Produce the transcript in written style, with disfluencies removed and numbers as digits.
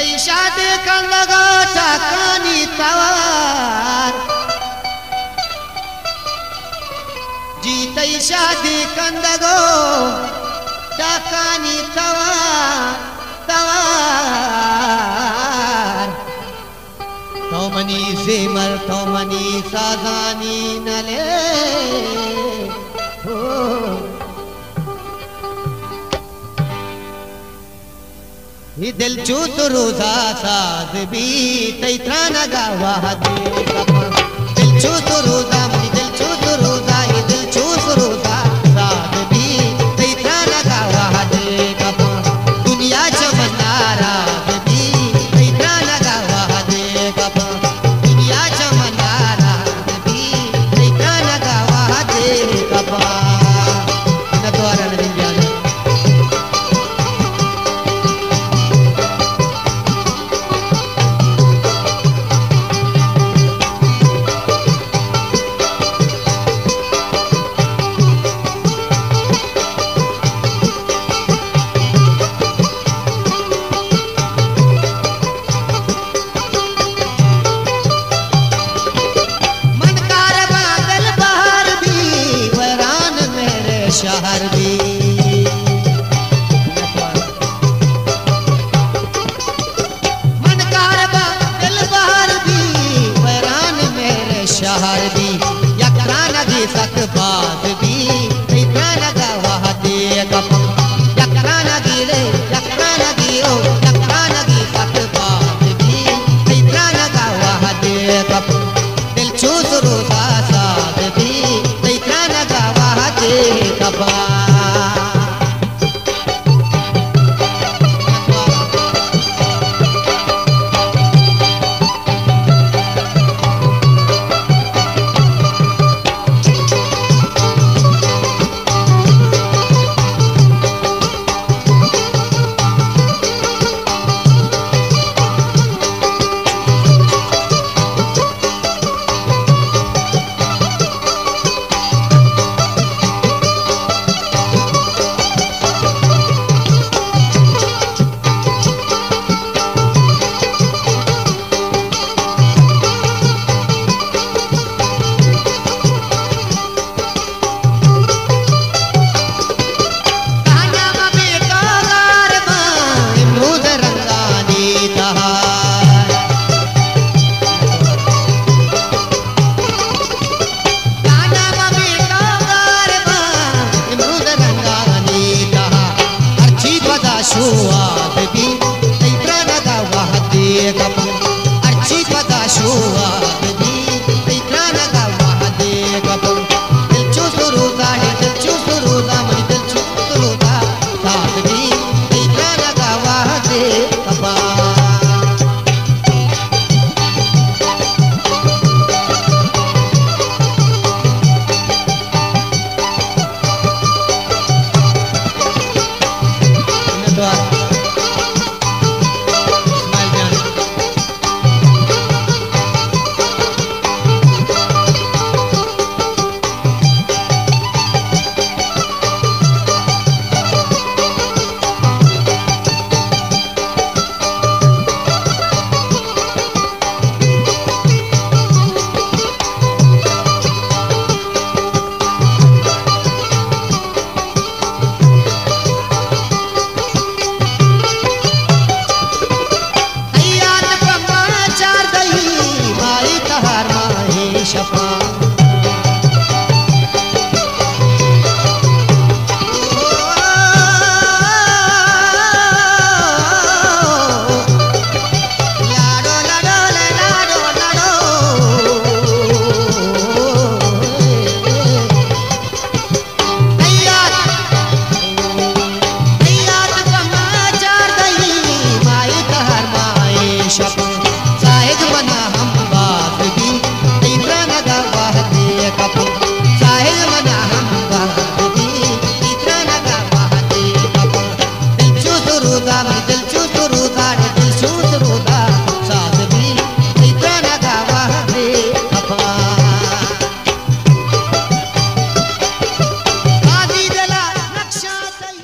शादी कर लगा टाकानी तवार जीतई शादी कंदगो टाकानी तवार तोमनी जेमर तोमनी साजानी नले ही दिल चूत रोजा साज भी तैत्रा नगा वादे दिल चूत रोजा मुझे दिल चूत रोजा ही दिल चूत रोजा साज भी तैत्रा नगा वादे दुनिया चमनारा भी तैत्रा नगा वादे दुनिया चमनारा भी तैत्रा नगा वादे न द्वारा नहीं शहर भी मनकार दिल बहार भी वैरान मेरे शहर भी यकरा नदी तक बात भी तैत्रा नगा वादे यकरा नदी रे यकरा नदी ओ यकरा नदी तक बात भी तैत्रा नगा वादे दिल चूस रोजा साथ भी तैत्रा नगा वादे शुआत भी तैत्रा नगा वादे अच्छी पता शुआत भी तैत्रा नगा वादे दिल चूस रोजा है दिल चूस रोजा मन दिल चूस रोजा साथ भी तैत्रा नगा वादे कबा